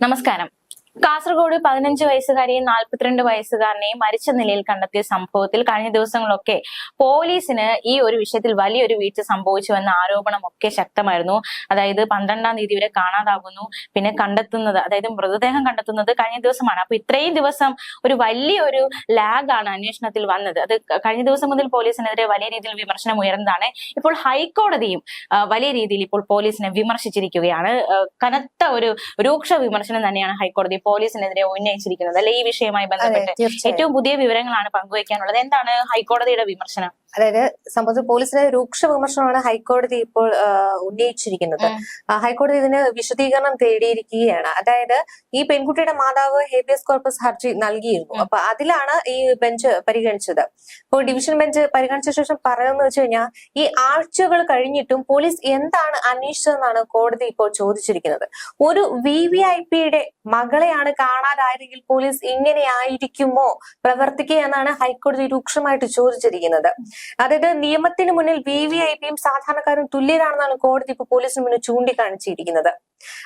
നമസ്കാരം. കാസർഗോഡ് 15 വയസ്സുകാരിയും 42 വയസ്സുകാരനെയും മരിച്ച നിലയിൽ കണ്ടെത്തിയ സംഭവത്തിൽ കഴിഞ്ഞ ദിവസങ്ങളൊക്കെ പോലീസിന് ഈ ഒരു വിഷയത്തിൽ വലിയൊരു വീഴ്ച സംഭവിച്ചുവെന്ന ആരോപണമൊക്കെ ശക്തമായിരുന്നു. അതായത് 12-ാം തീയതി വരെ കാണാതാകുന്നു, പിന്നെ കണ്ടെത്തുന്നത്, അതായത് മൃതദേഹം കണ്ടെത്തുന്നത് കഴിഞ്ഞ ദിവസമാണ്. അപ്പൊ ഇത്രയും ദിവസം ഒരു വലിയൊരു ലാഗാണ് അന്വേഷണത്തിൽ വന്നത്. അത് കഴിഞ്ഞ ദിവസം മുതൽ പോലീസിനെതിരെ വലിയ രീതിയിൽ വിമർശനം ഉയർന്നതാണ്. ഇപ്പോൾ ഹൈക്കോടതിയും വലിയ രീതിയിൽ ഇപ്പോൾ പോലീസിനെ വിമർശിച്ചിരിക്കുകയാണ്. കനത്ത ഒരു രൂക്ഷ വിമർശനം തന്നെയാണ് ഹൈക്കോടതി പോലീസിനെതിരെ ഉന്നയിച്ചിരിക്കുന്നത്. അല്ലെ, ഈ വിഷയവുമായി ബന്ധപ്പെട്ട് ഏറ്റവും പുതിയ വിവരങ്ങളാണ് പങ്കുവയ്ക്കാനുള്ളത്. എന്താണ് ഹൈക്കോടതിയുടെ വിമർശനം? അതായത് സംബന്ധിച്ച് പോലീസിന്റെ രൂക്ഷ വിമർശനമാണ് ഹൈക്കോടതി ഇപ്പോൾ ഉന്നയിച്ചിരിക്കുന്നത്. ഹൈക്കോടതി ഇതിന് വിശദീകരണം തേടിയിരിക്കുകയാണ്. അതായത് ഈ പെൺകുട്ടിയുടെ മാതാവ് ഹേബിയസ് കോർപ്പസ് ഹർജി നൽകിയിരുന്നു. അപ്പൊ അതിലാണ് ഈ ബെഞ്ച് പരിഗണിച്ചത്. ഇപ്പോൾ ഡിവിഷൻ ബെഞ്ച് പരിഗണിച്ച ശേഷം പറയുന്നത് വെച്ച് കഴിഞ്ഞാൽ ഈ ആഴ്ചകൾ കഴിഞ്ഞിട്ടും പോലീസ് എന്താണ് അന്വേഷിച്ചതെന്നാണ് കോടതി ഇപ്പോൾ ചോദിച്ചിരിക്കുന്നത്. ഒരു VVIPയുടെ മകളെയാണ് കാണാതായതെങ്കിൽ പോലീസ് ഇങ്ങനെയായിരിക്കുമോ പ്രവർത്തിക്കുക എന്നാണ് ഹൈക്കോടതി രൂക്ഷമായിട്ട് ചോദിച്ചിരിക്കുന്നത്. അതായത് നിയമത്തിന് മുന്നിൽ VVIPയും സാധാരണക്കാരും തുല്യരാണെന്നാണ് കോടതി ഇപ്പോൾ പോലീസിന് മുന്നിൽ ചൂണ്ടിക്കാണിച്ചിരിക്കുന്നത്.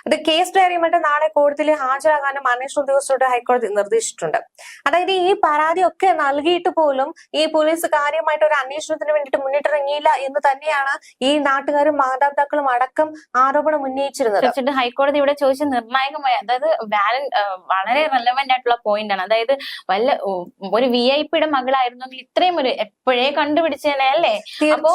അത് കേസ് ഡയറിയുമായിട്ട് നാളെ കോടതിയിൽ ഹാജരാകാനും അന്വേഷണ ഉദ്യോഗസ്ഥരോട് ഹൈക്കോടതി നിർദ്ദേശിച്ചിട്ടുണ്ട്. അതായത് ഈ പരാതിയൊക്കെ നൽകിയിട്ട് പോലും ഈ പോലീസ് കാര്യമായിട്ട് ഒരു അന്വേഷണത്തിന് വേണ്ടിയിട്ട് മുന്നിട്ടിറങ്ങിയില്ല എന്ന് തന്നെയാണ് ഈ നാട്ടുകാരും മാതാപിതാക്കളും അടക്കം ആരോപണം ഉന്നയിച്ചിരുന്നത്. ഹൈക്കോടതി ഇവിടെ ചോദിച്ച നിർണായകമായ, അതായത് വളരെ റെലവെന്റ് ആയിട്ടുള്ള പോയിന്റ് ആണ്. അതായത് ഒരു VIPയുടെ മകളായിരുന്നെങ്കിൽ ഇത്രയും ഒരു എപ്പോഴേ കണ്ടുപിടിച്ചേനെ അല്ലേ? അപ്പോ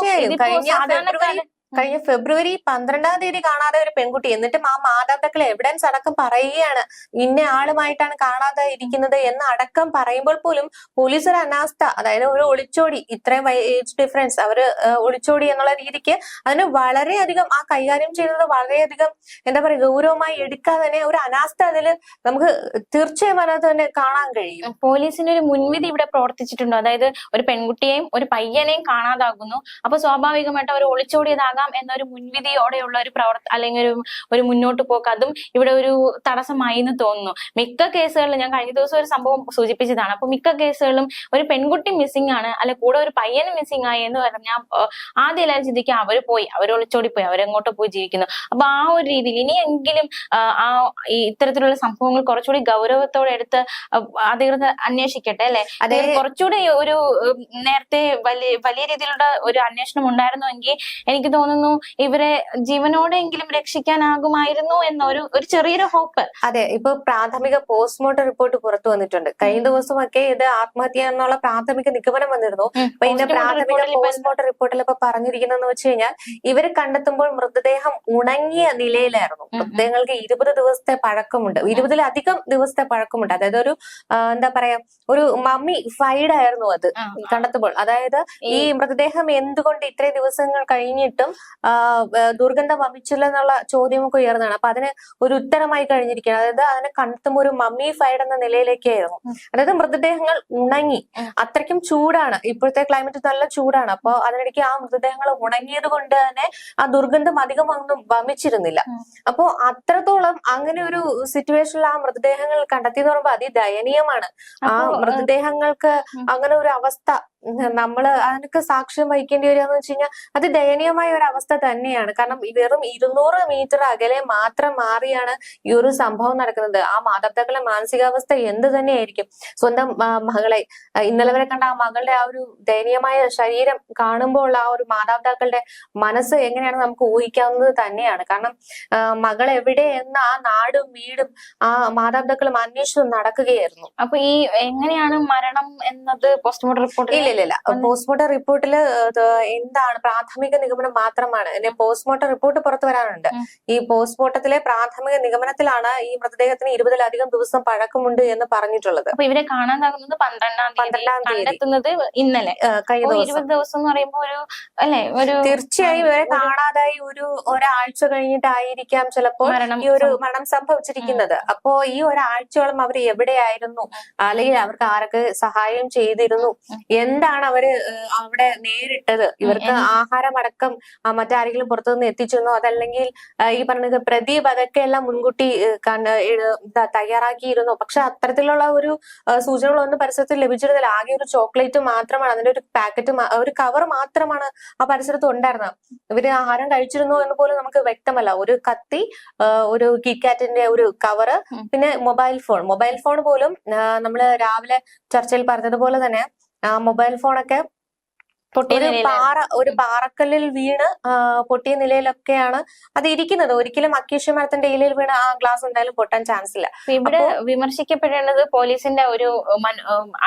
കഴിഞ്ഞ ഫെബ്രുവരി 12-ാം തീയതി കാണാതെ ഒരു പെൺകുട്ടി, എന്നിട്ടും ആ മാതാപിതാക്കൾ എവിഡൻസ് അടക്കം പറയുകയാണ് ഇന്ന ആളുമായിട്ടാണ് കാണാതെ ഇരിക്കുന്നത് എന്ന് അടക്കം പറയുമ്പോൾ പോലും പോലീസ് ഒരു അനാസ്ഥ, അതായത് ഒരു ഒളിച്ചോടി, ഇത്രയും ഏജ് ഡിഫറൻസ് അവര് ഒളിച്ചോടി എന്നുള്ള രീതിക്ക് അതിന് വളരെയധികം ആ കൈകാര്യം ചെയ്യുന്നത് വളരെയധികം എന്താ പറയുക ഗൗരവമായി എടുക്കാതെ തന്നെ ഒരു അനാസ്ഥ അതിൽ നമുക്ക് തീർച്ചയായും അതിനകത്ത് തന്നെ കാണാൻ കഴിയും. പോലീസിന് ഒരു മുൻവിധി ഇവിടെ പ്രവർത്തിച്ചിട്ടുണ്ടോ? അതായത് ഒരു പെൺകുട്ടിയെയും ഒരു പയ്യനെയും കാണാതാകുന്നു, അപ്പൊ സ്വാഭാവികമായിട്ട് അവർ ഒളിച്ചോടിയതാകാം എന്നൊരു മുൻവിധിയോടെയുള്ള ഒരു അല്ലെങ്കിൽ ഒരു മുന്നോട്ട് പോക്ക്, അതും ഇവിടെ ഒരു തടസ്സമായി എന്ന് തോന്നുന്നു. മിക്ക കേസുകളിലും, ഞാൻ കഴിഞ്ഞ ദിവസം ഒരു സംഭവം സൂചിപ്പിച്ചതാണ്, അപ്പൊ മിക്ക കേസുകളിലും ഒരു പെൺകുട്ടി മിസ്സിംഗ് ആണ്, അല്ലെ കൂടെ ഒരു പയ്യന് മിസ്സിംഗ് ആയി എന്ന് പറഞ്ഞാൽ ആദ്യം എല്ലാവരും ചിന്തിക്കുക അവർ ഒളിച്ചോടിപ്പോയി, അവരെങ്ങോട്ടോ പോയി ജീവിക്കുന്നു. അപ്പൊ ആ ഒരു രീതിയിൽ ഇനിയെങ്കിലും ഇത്തരത്തിലുള്ള സംഭവങ്ങൾ കുറച്ചുകൂടി ഗൗരവത്തോടെ എടുത്ത് അധികൃതർ അന്വേഷിക്കട്ടെ അല്ലെ. അതായത് കുറച്ചുകൂടി ഒരു നേരത്തെ വലിയ രീതിയിലുള്ള ഒരു അന്വേഷണം ഉണ്ടായിരുന്നുവെങ്കിൽ എനിക്ക് തോന്നുന്നു ഇവരെ ജീവനോടെങ്കിലും രക്ഷിക്കാനാകുമായിരുന്നു എന്ന ഒരു ചെറിയൊരു ഹോപ്പ്. അതെ, ഇപ്പൊ പ്രാഥമിക പോസ്റ്റ്മോർട്ടം റിപ്പോർട്ട് പുറത്തു വന്നിട്ടുണ്ട്. കഴിഞ്ഞ ദിവസമൊക്കെ ഇത് ആത്മഹത്യ എന്നുള്ള പ്രാഥമിക നിഗമനം വന്നിരുന്നു. അപ്പൊ ഇതിന്റെ പ്രാഥമിക പോസ്റ്റ്മോർട്ടം റിപ്പോർട്ടിൽ ഇപ്പൊ പറഞ്ഞിരിക്കുന്നതെന്ന് വെച്ച് കഴിഞ്ഞാൽ ഇവര് കണ്ടെത്തുമ്പോൾ മൃതദേഹം ഉണങ്ങിയ നിലയിലായിരുന്നു. മൃതദേഹങ്ങൾക്ക് 20 ദിവസത്തെ പഴക്കമുണ്ട്, 20-ലധികം ദിവസത്തെ പഴക്കമുണ്ട്. അതായത് ഒരു എന്താ പറയാ ഒരു മമ്മി ഫൈഡ് ആയിരുന്നു അത് കണ്ടെത്തുമ്പോൾ. അതായത് ഈ മൃതദേഹം എന്തുകൊണ്ട് ഇത്രയും ദിവസങ്ങൾ കഴിഞ്ഞിട്ടും ദുർഗന്ധം വമിച്ചില്ല എന്നുള്ള ചോദ്യമൊക്കെ ഉയർന്നതാണ്. അപ്പൊ അതിന് ഒരു ഉത്തരമായി കഴിഞ്ഞിരിക്കുകയാണ്. അതായത് അതിനെ കണ്ടെത്തുമ്പോൾ ഒരു മമ്മി ഫൈഡ് എന്ന നിലയിലേക്കായിരുന്നു. അതായത് മൃതദേഹങ്ങൾ ഉണങ്ങി, അത്രയ്ക്കും ചൂടാണ്, ഇപ്പോഴത്തെ ക്ലൈമറ്റ് നല്ല ചൂടാണ്. അപ്പൊ അതിനിടയ്ക്ക് ആ മൃതദേഹങ്ങൾ ഉണങ്ങിയത് കൊണ്ട് തന്നെ ആ ദുർഗന്ധം അധികം ഒന്നും വമിച്ചിരുന്നില്ല. അപ്പോ അത്രത്തോളം അങ്ങനെ ഒരു സിറ്റുവേഷനിൽ ആ മൃതദേഹങ്ങൾ കണ്ടെത്തിയെന്ന് പറയുമ്പോൾ അതിദയനീയമാണ്. ആ മൃതദേഹങ്ങൾക്ക് അങ്ങനെ ഒരു അവസ്ഥ നമ്മള് അതിനൊക്കെ സാക്ഷ്യം വഹിക്കേണ്ടി വരികയെന്ന് വെച്ച് കഴിഞ്ഞാൽ അത് ദയനീയമായ ഒരു അവസ്ഥ തന്നെയാണ്. കാരണം വെറും 200 മീറ്റർ അകലെ മാത്രം മാറിയാണ് ഈ ഒരു സംഭവം നടക്കുന്നത്. ആ മാതാപിതാക്കളുടെ മാനസികാവസ്ഥ എന്ത് തന്നെയായിരിക്കും? സ്വന്തം മകളെ, ഇന്നലെ വരെ കണ്ട ആ മകളുടെ ആ ഒരു ദയനീയമായ ശരീരം കാണുമ്പോൾ ആ ഒരു മാതാപിതാക്കളുടെ മനസ്സ് എങ്ങനെയാണ് നമുക്ക് ഊഹിക്കാവുന്നത് തന്നെയാണ്. കാരണം മകൾ എവിടെ എന്ന് ആ നാടും വീടും ആ മാതാപിതാക്കളും അന്വേഷിച്ചു നടക്കുകയായിരുന്നു. അപ്പൊ ഈ എങ്ങനെയാണ് മരണം എന്നത് പോസ്റ്റ്മോർട്ടം റിപ്പോർട്ടിൽ ഇല്ല. പോസ്റ്റ്മോർട്ടം റിപ്പോർട്ടില് എന്താണ് പ്രാഥമിക നിഗമനം മാത്രമാണ്. പോസ്റ്റ്മോർട്ടം റിപ്പോർട്ട് പുറത്തു വരാനുണ്ട്. ഈ പോസ്റ്റ്മോർട്ടത്തിലെ പ്രാഥമിക നിഗമനത്തിലാണ് ഈ മൃതദേഹത്തിന് 20-ലധികം ദിവസം പഴക്കമുണ്ട് എന്ന് പറഞ്ഞിട്ടുള്ളത്. അപ്പൊ ഇവരെ കാണാതാകുന്നത് 12-ാം തീയതി, ഇന്നലെ. കഴിഞ്ഞ 20 ദിവസം എന്ന് പറയുമ്പോൾ തീർച്ചയായും ഇവരെ കാണാതായി ഒരാഴ്ച കഴിഞ്ഞിട്ടായിരിക്കാം ചിലപ്പോൾ ഈ ഒരു മരണം സംഭവിച്ചിരിക്കുന്നത്. അപ്പോ ഈ ഒരാഴ്ചയോളം അവർ എവിടെയായിരുന്നു, അല്ലെങ്കിൽ അവർക്ക് ആരൊക്കെ സഹായം ചെയ്തിരുന്നു, എന്തുകൊണ്ടാണ് അവര് അവിടെ നേരിട്ടത്, ഇവർക്ക് ആഹാരമടക്കം മറ്റാരെങ്കിലും പുറത്തുനിന്ന് എത്തിച്ചെന്നോ അതല്ലെങ്കിൽ ഈ പറഞ്ഞ പ്രദീപ് അതൊക്കെ എല്ലാം മുൻകൂട്ടി തയ്യാറാക്കിയിരുന്നു. പക്ഷെ അത്തരത്തിലുള്ള ഒരു സൂചനകളൊന്നും പരിസരത്ത് ലഭിച്ചിരുന്നില്ല. ആകെ ഒരു ചോക്ലേറ്റ് മാത്രമാണ്, അതിന്റെ ഒരു പാക്കറ്റ്, ഒരു കവർ മാത്രമാണ് ആ പരിസരത്ത് ഉണ്ടായിരുന്നത്. ഇവര് ആഹാരം കഴിച്ചിരുന്നോ എന്ന് പോലും നമുക്ക് വ്യക്തമല്ല. ഒരു കത്തി, ഒരു കിറ്റ്കാറ്റിന്റെ ഒരു കവറ്, പിന്നെ മൊബൈൽ ഫോൺ പോലും നമ്മള് രാവിലെ ചർച്ചയിൽ പറഞ്ഞതുപോലെ തന്നെ മൊബൈൽ ഫോണൊക്കെ ഒരു പാറക്കല്ലിൽ വീണ് പൊട്ടിയ നിലയിലൊക്കെയാണ് അത് ഇരിക്കുന്നത്. ഒരിക്കലും അക്കേഷ്യ മരത്തിന്റെ ഇലയിൽ വീണ് ആ ഗ്ലാസ് എന്തായാലും പൊട്ടാൻ ചാൻസ് ഇല്ല. ഇവിടെ വിമർശിക്കപ്പെടേണ്ടത് പോലീസിന്റെ ഒരു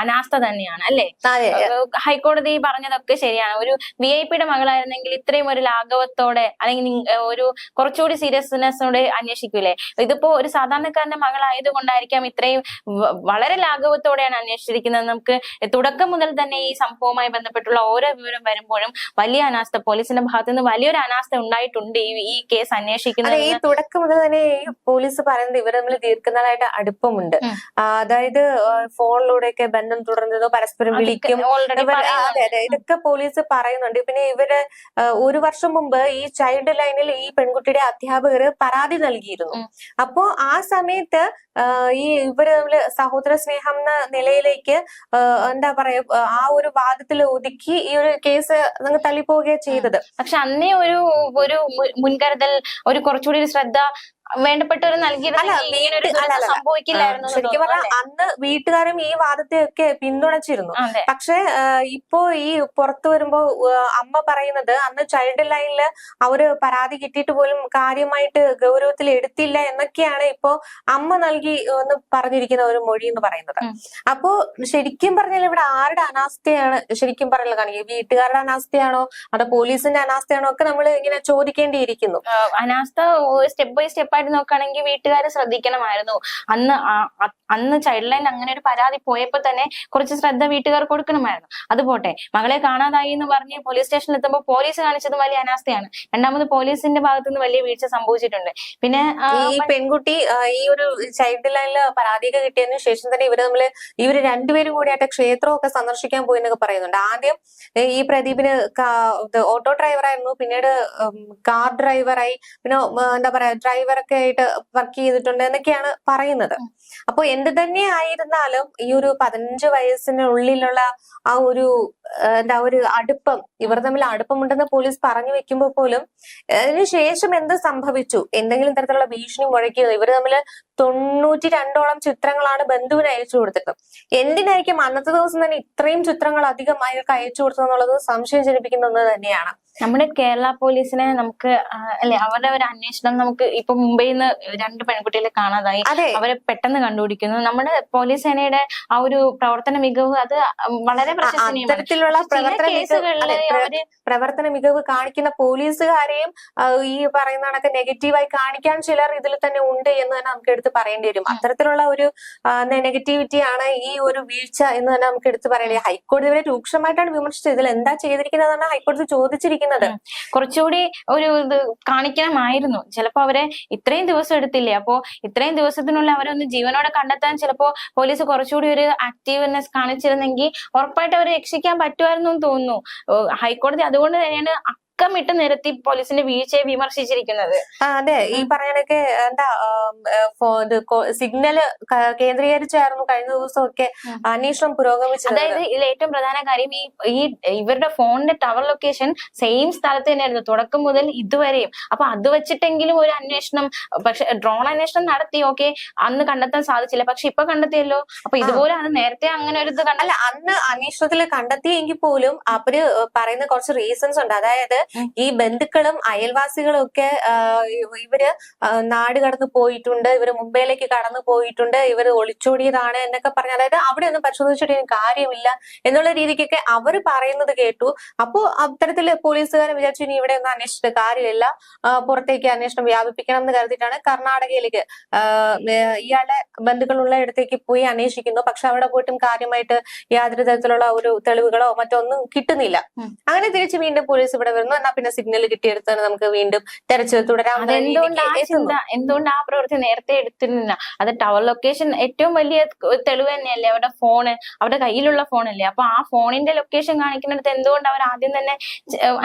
അനാസ്ഥ തന്നെയാണ് അല്ലേ? ഹൈക്കോടതി പറഞ്ഞതൊക്കെ ശരിയാണ്. ഒരു VIP യുടെ മകളായിരുന്നെങ്കിൽ ഇത്രയും ഒരു ലാഘവത്തോടെ അല്ലെങ്കിൽ ഒരു കുറച്ചുകൂടി സീരിയസ്നെസ്സോടെ അന്വേഷിക്കൂലേ? ഇതിപ്പോ ഒരു സാധാരണക്കാരന്റെ മകളായത് കൊണ്ടായിരിക്കാം ഇത്രയും വളരെ ലാഘവത്തോടെയാണ് അന്വേഷിച്ചിരിക്കുന്നത്. നമുക്ക് തുടക്കം മുതൽ തന്നെ ഈ സംഭവവുമായി ബന്ധപ്പെട്ടുള്ള ഓരോ വിവരം വരുമ്പോഴും വലിയ അനാസ്ഥ, പോലീസിന്റെ ഭാഗത്ത് നിന്ന് വലിയൊരു അനാസ്ഥ ഉണ്ടായിട്ടുണ്ട് ഈ കേസ് അന്വേഷിക്കുന്നത്. ഈ തുടക്കം മുതൽ തന്നെ പോലീസ് പറയുന്നത് ഇവർ തമ്മിൽ ദീർഘനാളായിട്ട് അടുപ്പമുണ്ട്. അതായത് ഫോണിലൂടെയൊക്കെ ബന്ധം തുടർന്നതോ പരസ്പരം വിളിക്കും, ഇതൊക്കെ പോലീസ് പറയുന്നുണ്ട്. പിന്നെ ഇവര് 1 വർഷം മുമ്പ് ഈ ചൈൽഡ് ലൈനിൽ ഈ പെൺകുട്ടിയുടെ അധ്യാപകർ പരാതി നൽകിയിരുന്നു. അപ്പോ ആ സമയത്ത് ഇവര് തമ്മില് സഹോദര സ്നേഹം എന്ന നിലയിലേക്ക് എന്താ പറയാ ആ ഒരു വാദത്തിൽ ഒതുക്കി ഈ ഒരു കേസ് തള്ളിപ്പോവുകയാണ് ചെയ്തത്. പക്ഷെ അന്നേ ഒരു മുൻകരുതൽ, ഒരു കുറച്ചുകൂടി ഒരു ശ്രദ്ധ വേണ്ടപ്പെട്ടവർ സംഭവിക്കില്ലായിരുന്നു. ശരിക്കും പറഞ്ഞാൽ അന്ന് വീട്ടുകാരും ഈ വാദത്തെയൊക്കെ പിന്തുണച്ചിരുന്നു. പക്ഷെ ഇപ്പോ ഈ പുറത്തു വരുമ്പോ അമ്മ പറയുന്നത് അന്ന് ചൈൽഡ് ലൈനില് അവര് പരാതി കിട്ടിയിട്ട് പോലും കാര്യമായിട്ട് ഗൗരവത്തിൽ എടുത്തില്ല എന്നൊക്കെയാണ് ഇപ്പോ അമ്മ നൽകി എന്ന് പറഞ്ഞിരിക്കുന്ന ഒരു മൊഴി എന്ന് പറയുന്നത്. അപ്പോ ശരിക്കും പറഞ്ഞാൽ ഇവിടെ ആരുടെ അനാസ്ഥയാണ് ശരിക്കും പറയുന്നത്? കാണിക്കുക വീട്ടുകാരുടെ അനാസ്ഥയാണോ അതോ പോലീസിന്റെ അനാസ്ഥയാണോ ഒക്കെ നമ്മൾ ഇങ്ങനെ ചോദിക്കേണ്ടിയിരിക്കുന്നു. അനാസ്ഥ സ്റ്റെപ്പ് ബൈ സ്റ്റെപ്പ് ആയിട്ട് നോക്കുകയാണെങ്കിൽ വീട്ടുകാർ ശ്രദ്ധിക്കണമായിരുന്നു. അന്ന് ചൈൽഡ് ലൈൻ അങ്ങനെ ഒരു പരാതി പോയപ്പോ തന്നെ കുറച്ച് ശ്രദ്ധ വീട്ടുകാർ കൊടുക്കണമായിരുന്നു. അതുപോട്ടെ, മകളെ കാണാതായി എന്ന് പറഞ്ഞ് പോലീസ് സ്റ്റേഷനിൽ എത്തുമ്പോൾ പോലീസ് കാണിച്ചത് വലിയ അനാസ്ഥയാണ്. രണ്ടാമത് പോലീസിന്റെ ഭാഗത്തുനിന്ന് വലിയ വീഴ്ച സംഭവിച്ചിട്ടുണ്ട്. പിന്നെ ഈ പെൺകുട്ടി ഈ ഒരു ചൈൽഡ് ലൈനിൽ പരാതിയൊക്കെ കിട്ടിയതിനു ശേഷം തന്നെ ഇവര് രണ്ടുപേരും കൂടിയായിട്ട് ക്ഷേത്രമൊക്കെ സന്ദർശിക്കാൻ പോയി എന്നൊക്കെ പറയുന്നുണ്ട്. ആദ്യം ഈ പ്രദീപിന് ഓട്ടോ ഡ്രൈവറായിരുന്നു, പിന്നീട് കാർ ഡ്രൈവറായി, പിന്നെ എന്താ പറയാ ഡ്രൈവറൊക്കെ ആയിട്ട് വർക്ക് ചെയ്തിട്ടുണ്ട് എന്നൊക്കെയാണ് പറയുന്നത്. അപ്പൊ എന്ത് തന്നെ ആയിരുന്നാലും ഈ ഒരു 15 വയസ്സിനുള്ളിലുള്ള ആ ഒരു ഒരു അടുപ്പം, ഇവർ തമ്മിൽ അടുപ്പമുണ്ടെന്ന് പോലീസ് പറഞ്ഞു വെക്കുമ്പോൾ പോലും അതിനുശേഷം എന്ത് സംഭവിച്ചു, എന്തെങ്കിലും തരത്തിലുള്ള ഭീഷണി മുഴക്കിയത്? ഇവർ തമ്മിൽ 92ഓളം ചിത്രങ്ങളാണ് ബന്ധുവിന് അയച്ചു കൊടുത്തിട്ട്. എന്തിനായിരിക്കും അന്നത്തെ ദിവസം തന്നെ ഇത്രയും ചിത്രങ്ങൾ അധികം അയാൾക്ക് അയച്ചു കൊടുത്തതെന്നുള്ളത് സംശയം ജനിപ്പിക്കുന്ന ഒന്ന് തന്നെയാണ്. നമ്മുടെ കേരള പോലീസിനെ നമുക്ക് അല്ലെ, അവരുടെ ഒരു അന്വേഷണം നമുക്ക് ഇപ്പൊ മുംബൈയിൽ നിന്ന് 2 പെൺകുട്ടികളെ കാണാതായി, അവരെ പെട്ടെന്ന് കണ്ടുപിടിക്കുന്നു. നമ്മുടെ പോലീസ് സേനയുടെ ആ ഒരു പ്രവർത്തന മികവ് അത് വളരെ അത്തരത്തിലുള്ള പ്രവർത്തന മികവ് കാണിക്കുന്ന പോലീസുകാരെയും ഈ പറയുന്ന കണക്ക് നെഗറ്റീവായി കാണിക്കാൻ ചിലർ ഇതിൽ തന്നെ ഉണ്ട് എന്ന് തന്നെ നമുക്ക് എടുത്ത് പറയേണ്ടി വരും. അത്തരത്തിലുള്ള ഒരു നെഗറ്റിവിറ്റിയാണ് ഈ ഒരു വീഴ്ച എന്ന് തന്നെ നമുക്ക് എടുത്ത് പറയേണ്ടി. ഹൈക്കോടതി വരെ രൂക്ഷമായിട്ടാണ് വിമർശിച്ചത്. ഇതിൽ എന്താ ചെയ്തിരിക്കുന്നതെന്നാണ് ഹൈക്കോടതി ചോദിച്ചിരിക്കുന്നത്. കുറച്ചുകൂടി ഒരു ഇത് കാണിക്കണമായിരുന്നു. ചിലപ്പോ അവരെ ഇത്രയും ദിവസം എടുത്തില്ലേ, അപ്പോ ഇത്രയും ദിവസത്തിനുള്ളിൽ അവരൊന്ന് ജീവനോടെ കണ്ടെത്താൻ ചിലപ്പോ പോലീസ് കുറച്ചുകൂടി ഒരു ആക്റ്റീവ്നെസ് കാണിച്ചിരുന്നെങ്കിൽ ഉറപ്പായിട്ട് അവരെ രക്ഷിക്കാൻ പറ്റുമായിരുന്നു എന്ന് തോന്നുന്നു. ഹൈക്കോടതി അതുകൊണ്ട് തന്നെയാണ് ഇട്ട് നിരത്തി പോലീസിന്റെ വീഴ്ചയെ വിമർശിച്ചിരിക്കുന്നത്. അതെ, ഈ പറയാനൊക്കെ എന്താ സിഗ്നല് കേന്ദ്രീകരിച്ചായിരുന്നു കഴിഞ്ഞ ദിവസമൊക്കെ അന്വേഷണം പുരോഗമിച്ചത്. അതായത് ഇതിൽ ഏറ്റവും പ്രധാന കാര്യം ഈ ഇവരുടെ ഫോണിന്റെ ടവർ ലൊക്കേഷൻ സെയിം സ്ഥലത്ത് തന്നെയായിരുന്നു തുടക്കം മുതൽ ഇതുവരെയും. അപ്പൊ അത് വെച്ചിട്ടെങ്കിലും ഒരു അന്വേഷണം, പക്ഷെ ഡ്രോൺ അന്വേഷണം നടത്തി, ഓക്കെ, അന്ന് കണ്ടെത്താൻ സാധിച്ചില്ല, പക്ഷെ ഇപ്പൊ കണ്ടെത്തിയല്ലോ. അപ്പൊ ഇതുപോലെ അത് നേരത്തെ അങ്ങനെ ഒരു ഇത് അല്ല, അന്ന് അന്വേഷണത്തിൽ കണ്ടെത്തിയെങ്കിൽ പോലും അവര് പറയുന്ന കുറച്ച് റീസൺസ് ഉണ്ട്. അതായത് ഈ ബന്ധുക്കളും അയൽവാസികളും ഒക്കെ ഇവര് നാട് കടന്നു പോയിട്ടുണ്ട്, ഇവര് മുംബൈയിലേക്ക് കടന്നു പോയിട്ടുണ്ട്, ഇവര് ഒളിച്ചോടിയതാണ് എന്നൊക്കെ പറഞ്ഞ, അതായത് അവിടെ ഒന്നും പരിശോധിച്ചിട്ട് കാര്യമില്ല എന്നുള്ള രീതിക്കൊക്കെ അവര് പറയുന്നത് കേട്ടു. അപ്പോ അത്തരത്തില് പോലീസുകാരെ വിചാരിച്ചു ഇനി ഇവിടെ ഒന്നും അന്വേഷിച്ചിട്ട് കാര്യമില്ല, പുറത്തേക്ക് അന്വേഷണം വ്യാപിപ്പിക്കണം എന്ന് കരുതിയിട്ടാണ് കർണാടകയിലേക്ക് ഇയാളുടെ ബന്ധുക്കളുള്ള ഇടത്തേക്ക് പോയി അന്വേഷിക്കുന്നു. പക്ഷെ അവിടെ പോയിട്ടും കാര്യമായിട്ട് യാതൊരു തരത്തിലുള്ള ഒരു തെളിവുകളോ മറ്റൊന്നും കിട്ടുന്നില്ല. അങ്ങനെ തിരിച്ച് വീണ്ടും പോലീസ് ഇവിടെ വരുന്നു. എന്നാ പിന്നെ സിഗ്നൽ കിട്ടിയെടുത്ത് നമുക്ക് വീണ്ടും തെരച്ചിൽ തുടരാം. എന്തുകൊണ്ട് ആ പ്രവൃത്തി നേരത്തെ എടുത്തിരുന്നില്ല? അത് ടവർ ലൊക്കേഷൻ ഏറ്റവും വലിയ തെളിവ് തന്നെയല്ലേ, അവരുടെ ഫോണ്, അവരുടെ കയ്യിലുള്ള ഫോണല്ലേ. അപ്പൊ ആ ഫോണിന്റെ ലൊക്കേഷൻ കാണിക്കുന്നിടത്ത് എന്തുകൊണ്ട് അവർ ആദ്യം തന്നെ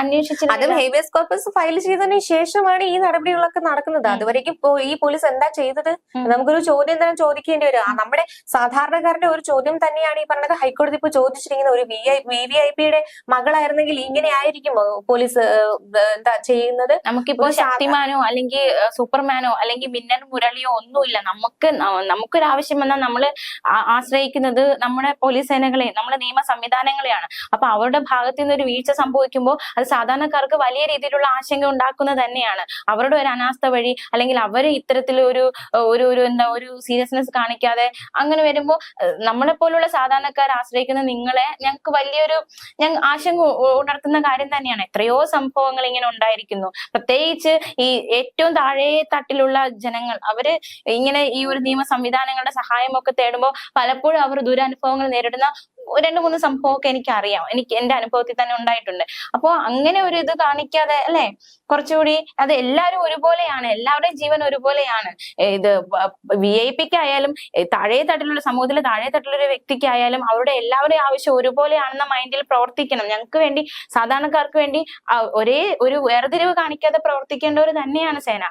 അന്വേഷിച്ചില്ല? അതും ഹേബിയസ് കോർപ്പസ് ഫയൽ ചെയ്തതിനു ശേഷമാണ് ഈ നടപടികളൊക്കെ നടക്കുന്നത്. അതുവരേക്കും ഈ പോലീസ് എന്താ ചെയ്തത്? നമുക്കൊരു ചോദ്യം തന്നെ ചോദിക്കേണ്ടി വരും. നമ്മുടെ സാധാരണക്കാരുടെ ഒരു ചോദ്യം തന്നെയാണ് ഈ പറഞ്ഞത് ഹൈക്കോടതി ഇപ്പൊ ചോദിച്ചിരിക്കുന്നത്. ഒരു VVIPയുടെ മകളായിരുന്നെങ്കിൽ ഇങ്ങനെ ആയിരിക്കുമോ പോലീസ് എന്താ ചെയ്യുന്നത്? നമുക്കിപ്പോ ശക്തിമാനോ അല്ലെങ്കിൽ സൂപ്പർമാനോ അല്ലെങ്കിൽ മിന്നൽ മുരളിയോ ഒന്നുമില്ല. നമുക്കൊരാവശ്യം വന്നാൽ നമ്മള് ആശ്രയിക്കുന്നത് നമ്മുടെ പോലീസ് സേനകളെ, നമ്മുടെ നിയമ സംവിധാനങ്ങളെയാണ്. അപ്പൊ അവരുടെ ഭാഗത്ത് നിന്ന് ഒരു വീഴ്ച സംഭവിക്കുമ്പോൾ അത് സാധാരണക്കാർക്ക് വലിയ രീതിയിലുള്ള ആശങ്ക ഉണ്ടാക്കുന്നത് തന്നെയാണ്. അവരുടെ ഒരു അനാസ്ഥ വഴി അല്ലെങ്കിൽ അവർ ഇത്തരത്തിലൊരു ഒരു സീരിയസ്നെസ് കാണിക്കാതെ അങ്ങനെ വരുമ്പോൾ നമ്മളെ പോലുള്ള സാധാരണക്കാർ ആശ്രയിക്കുന്ന നിങ്ങളെ ഞങ്ങൾക്ക് വലിയൊരു ആശങ്ക ഉണർത്തുന്ന കാര്യം തന്നെയാണ്. എത്രയോ സംഭവങ്ങൾ ഇങ്ങനെ ഉണ്ടായിരിക്കുന്നു. പ്രത്യേകിച്ച് ഈ ഏറ്റവും താഴെ തട്ടിലുള്ള ജനങ്ങൾ, അവര് ഇങ്ങനെ ഈ ഒരു നിയമ സംവിധാനങ്ങളുടെ സഹായമൊക്കെ തേടുമ്പോൾ പലപ്പോഴും അവർ ദുരനുഭവങ്ങൾ നേരിടുന്ന 2-3 സംഭവമൊക്കെ എനിക്കറിയാം. എന്റെ അനുഭവത്തിൽ തന്നെ ഉണ്ടായിട്ടുണ്ട്. അപ്പൊ അങ്ങനെ ഒരു ഇത് കാണിക്കാതെ അല്ലെ, കുറച്ചുകൂടി അത് എല്ലാവരും ഒരുപോലെയാണ്, എല്ലാവരുടെയും ജീവൻ ഒരുപോലെയാണ്. ഇത് VIP ആയാലും താഴെ തട്ടിലുള്ള സമൂഹത്തിലെ താഴെ തട്ടിലുള്ള ഒരു വ്യക്തിക്കായാലും അവരുടെ എല്ലാവരുടെയും ആവശ്യം ഒരുപോലെയാണെന്ന മൈൻഡിൽ പ്രവർത്തിക്കണം. ഞങ്ങൾക്ക് വേണ്ടി, സാധാരണക്കാർക്ക് വേണ്ടി ഒരേ ഒരു വേർതിരിവ് കാണിക്കാതെ പ്രവർത്തിക്കേണ്ടവർ തന്നെയാണ് സേന.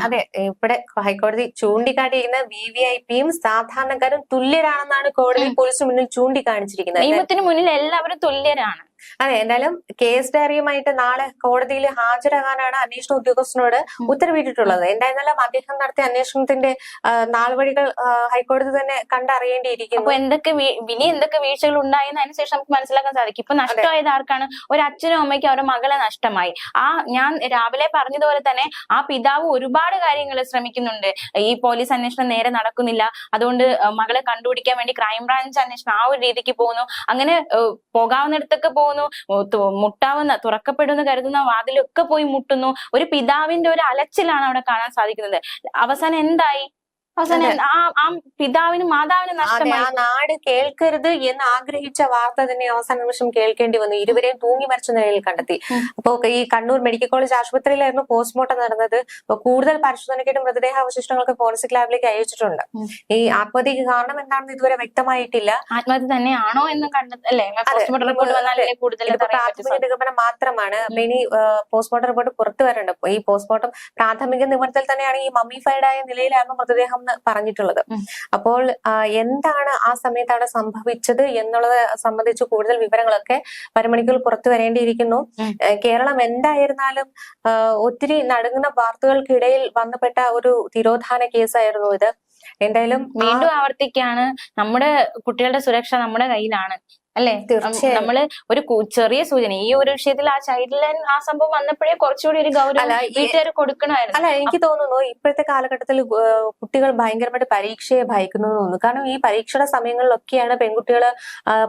അതെ, ഇവിടെ ഹൈക്കോടതി ചൂണ്ടിക്കാട്ടിയിരിക്കുന്ന VVIPയും സാധാരണക്കാരും തുല്യരാണെന്നാണ് കോടതി പോലീസിന് മുന്നിൽ ചൂണ്ടിക്കാണിച്ചിരിക്കുന്നത്. നിയമത്തിന് മുന്നിൽ എല്ലാവരും തുല്യരാണ്. അതെ, എന്തായാലും കേസ് ഡയറിയുമായിട്ട് നാളെ കോടതിയിൽ ഹാജരാകാനാണ് അന്വേഷണ ഉദ്യോഗസ്ഥനോട് ഉത്തരവിട്ടിട്ടുള്ളത്. എന്തായിരുന്നാലും അദ്ദേഹം നടത്തിയ അന്വേഷണത്തിന്റെ നാൾവഴികൾ ഹൈക്കോടതി തന്നെ കണ്ടറിയേണ്ടിയിരിക്കുന്നു. അപ്പൊ ഇനി എന്തൊക്കെ വീഴ്ചകൾ ഉണ്ടായെന്ന് അതിനുശേഷം നമുക്ക് മനസ്സിലാക്കാൻ സാധിക്കും. ഇപ്പൊ നഷ്ടമായത് ആർക്കാണ്? ഒരു അച്ഛനും അമ്മയ്ക്കും അവരുടെ മകളെ നഷ്ടമായി. ഞാൻ രാവിലെ പറഞ്ഞതുപോലെ തന്നെ ആ പിതാവ് ഒരുപാട് കാര്യങ്ങൾ ശ്രമിക്കുന്നുണ്ട്. ഈ പോലീസ് അന്വേഷണം നേരെ നടക്കുന്നില്ല, അതുകൊണ്ട് മകളെ കണ്ടുപിടിക്കാൻ വേണ്ടി ക്രൈംബ്രാഞ്ച് അന്വേഷണം ആ ഒരു രീതിക്ക് പോകുന്നു. അങ്ങനെ പോകാവുന്നിടത്തൊക്കെ തുറക്കപ്പെടുമെന്ന് കരുതുന്ന വാതിലൊക്കെ പോയി മുട്ടുന്നു. ഒരു പിതാവിന്റെ ഒരു അലച്ചിലാണ് അവിടെ കാണാൻ സാധിക്കുന്നത്. അവസാനം എന്തായി? ആ പിതാവിനും മാതാവിനും നഷ്ടമായി. ആ നാട് കേൾക്കരുത് എന്ന് ആഗ്രഹിച്ച വാർത്ത തന്നെ അവസാന നിമിഷം കേൾക്കേണ്ടി വന്നു. ഇരുവരെയും തൂങ്ങി മരിച്ച നിലയിൽ കണ്ടെത്തി. അപ്പൊ ഈ കണ്ണൂർ മെഡിക്കൽ കോളേജ് ആശുപത്രിയിലായിരുന്നു പോസ്റ്റ്മോർട്ടം നടന്നത്. അപ്പൊ കൂടുതൽ പരിശോധനയ്ക്കായിട്ട് മൃതദേഹ അവശിഷ്ടങ്ങൾക്ക് ഫോറൻസിക് ലാബിലേക്ക് അയച്ചിട്ടുണ്ട്. ഈ ആത്മഹത്യക്ക് കാരണം എന്താണെന്ന് ഇതുവരെ വ്യക്തമായിട്ടില്ല. ആത്മഹത്യ തന്നെയാണോ എന്ന് കണ്ടെത്തല്ലേ പ്രാഥമിക നിഗമനം മാത്രമാണ്. അപ്പൊ ഇനി പോസ്റ്റ്മോർട്ടം റിപ്പോർട്ട് പുറത്തു വരേണ്ട. ഈ പോസ്റ്റ്മോർട്ടം പ്രാഥമിക നിഗമനത്തിൽ തന്നെയാണ് ഈ മമ്മിഫൈഡ് ആയ നിലയിലായിരുന്നു മൃതദേഹം പറഞ്ഞിട്ടുള്ളത്. അപ്പോൾ എന്താണ് ആ സമയത്താണ് സംഭവിച്ചത് എന്നുള്ളത് സംബന്ധിച്ച് കൂടുതൽ വിവരങ്ങളൊക്കെ വരും പുറത്തു വരേണ്ടിയിരിക്കുന്നു. കേരളം എന്തായിരുന്നാലും ഒത്തിരി നടുങ്ങുന്ന വാർത്തകൾക്കിടയിൽ വന്നപ്പെട്ട ഒരു തിരോധാന കേസായിരുന്നു ഇത്. എന്തായാലും വീണ്ടും ആവർത്തിക്കാണ്, നമ്മുടെ കുട്ടികളുടെ സുരക്ഷ നമ്മുടെ കയ്യിലാണ് അല്ലെ. നമ്മള് ഒരു ചെറിയ സൂചന ഈ ഒരു വിഷയത്തിൽ ആ ചൈൽഡ് ലൈൻ ആ സംഭവം വന്നപ്പോഴേ കുറച്ചുകൂടി ഒരു ഗൗരവം വീട്ടുകാർ കൊടുക്കണമായിരുന്നു. അല്ല, എനിക്ക് തോന്നുന്നു ഇപ്പോഴത്തെ കാലഘട്ടത്തിൽ കുട്ടികൾ ഭയങ്കരമായിട്ട് പരീക്ഷയെ ഭയക്കുന്നു തോന്നുന്നു. കാരണം ഈ പരീക്ഷയുടെ സമയങ്ങളിലൊക്കെയാണ് പെൺകുട്ടികൾ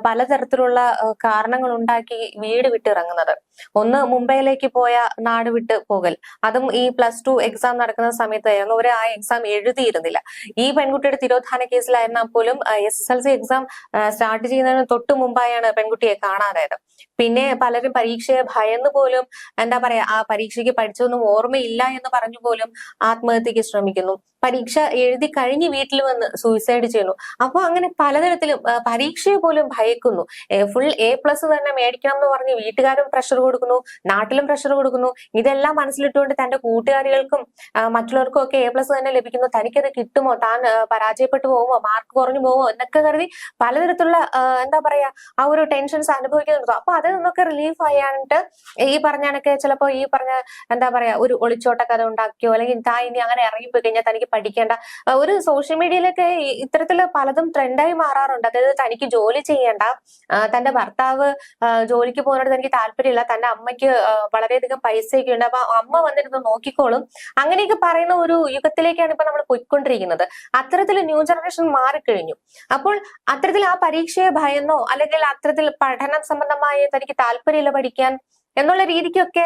പലതരത്തിലുള്ള കാരണങ്ങൾ ഉണ്ടാക്കി വീട് വിട്ടിറങ്ങുന്നത്. ഒന്ന് മുംബൈയിലേക്ക് പോയ നാട് വിട്ട് പോകൽ, അതും ഈ +2 എക്സാം നടക്കുന്ന സമയത്തായിരുന്നു. അവർ ആ എക്സാം എഴുതിയിരുന്നില്ല. ഈ പെൺകുട്ടിയുടെ തിരോധാന കേസിലായിരുന്നാൽ പോലും SSLC എക്സാം സ്റ്റാർട്ട് ചെയ്യുന്നതിന് തൊട്ട് മുമ്പായാണ് പെൺകുട്ടിയെ കാണാതായത്. പിന്നെ പലരും പരീക്ഷയെ ഭയന്ന് പോലും എന്താ പറയാ, ആ പരീക്ഷയ്ക്ക് പഠിച്ചൊന്നും ഓർമ്മയില്ല എന്ന് പറഞ്ഞു പോലും ആത്മഹത്യക്ക് ശ്രമിക്കുന്നു. പരീക്ഷ എഴുതി കഴിഞ്ഞ് വീട്ടിൽ വന്ന് സൂയിസൈഡ് ചെയ്യുന്നു. അപ്പൊ അങ്ങനെ പലതരത്തിലും പരീക്ഷയെ പോലും ഭയക്കുന്നു. ഫുൾ A+ തന്നെ മേടിക്കണം എന്ന് പറഞ്ഞ് വീട്ടുകാരും പ്രഷർ കൊടുക്കുന്നു, നാട്ടിലും പ്രഷർ കൊടുക്കുന്നു. ഇതെല്ലാം മനസ്സിലിട്ടുകൊണ്ട് തന്റെ കൂട്ടുകാരികൾക്കും മറ്റുള്ളവർക്കും ഒക്കെ A+ തന്നെ ലഭിക്കുന്നു. തനിക്കത് കിട്ടുമോ, താൻ പരാജയപ്പെട്ടു പോവുമോ, മാർക്ക് കുറഞ്ഞു പോവോ എന്നൊക്കെ കരുതി പലതരത്തിലുള്ള എന്താ പറയാ ആ ഒരു ടെൻഷൻസ് അനുഭവിക്കുന്നുണ്ടോ. അപ്പൊ അതിൽ നിന്നൊക്കെ റിലീഫ് ആയിട്ട് ഈ പറഞ്ഞാണൊക്കെ ചിലപ്പോ ഈ പറഞ്ഞ എന്താ പറയാ ഒരു ഒളിച്ചോട്ട കഥ ഉണ്ടാക്കിയോ അല്ലെങ്കിൽ ഇനി അങ്ങനെ ഇറങ്ങിപ്പോയി കഴിഞ്ഞാൽ തനിക്ക് പഠിക്കേണ്ട ഒരു സോഷ്യൽ മീഡിയയിലൊക്കെ ഇത്തരത്തില് പലതും ട്രെൻഡായി മാറാറുണ്ട്. അതായത് തനിക്ക് ജോലി ചെയ്യേണ്ട, തന്റെ ഭർത്താവ് ജോലിക്ക് പോകുന്നതിനോട് തനിക്ക് താല്പര്യമില്ല, തന്റെ അമ്മയ്ക്ക് വളരെയധികം പൈസയൊക്കെ ഉണ്ട്, അപ്പൊ അമ്മ വന്നിരുന്ന് നോക്കിക്കോളും, അങ്ങനെയൊക്കെ പറയുന്ന ഒരു യുഗത്തിലേക്കാണ് ഇപ്പൊ നമ്മൾ പോയിക്കൊണ്ടിരിക്കുന്നത്. അത്തരത്തിൽ ന്യൂ ജനറേഷൻ മാറിക്കഴിഞ്ഞു. അപ്പോൾ അത്തരത്തിൽ ആ പരീക്ഷയെ ഭയന്നോ അല്ലെങ്കിൽ അത്തരത്തിൽ പഠനം സംബന്ധമായി തനിക്ക് താല്പര്യമില്ല പഠിക്കാൻ എന്നുള്ള രീതിക്കൊക്കെ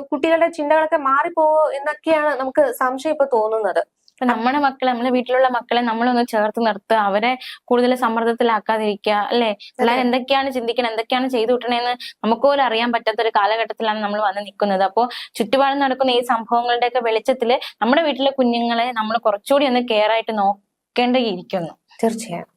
കുട്ടികളുടെ ചിന്തകളൊക്കെ മാറിപ്പോവോ എന്നൊക്കെയാണ് നമുക്ക് സംശയം ഇപ്പൊ തോന്നുന്നത്. ഇപ്പൊ നമ്മുടെ മക്കളെ, നമ്മുടെ വീട്ടിലുള്ള മക്കളെ നമ്മളൊന്ന് ചേർത്ത് നിർത്തുക, അവരെ കൂടുതൽ സമ്മർദ്ദത്തിലാക്കാതിരിക്കുക, അല്ലെ? പിള്ളേർ എന്തൊക്കെയാണ് ചിന്തിക്കണം, എന്തൊക്കെയാണ് ചെയ്തു വിട്ടണേന്ന് നമുക്ക് പോലും അറിയാൻ പറ്റാത്ത ഒരു കാലഘട്ടത്തിലാണ് നമ്മൾ വന്ന് നിൽക്കുന്നത്. അപ്പോൾ ചുറ്റുപാടും നടക്കുന്ന ഈ സംഭവങ്ങളുടെയൊക്കെ വെളിച്ചത്തില് നമ്മുടെ വീട്ടിലെ കുഞ്ഞുങ്ങളെ നമ്മൾ കുറച്ചുകൂടി ഒന്ന് കെയർ ആയിട്ട് നോക്കേണ്ടിയിരിക്കുന്നു. തീർച്ചയായും.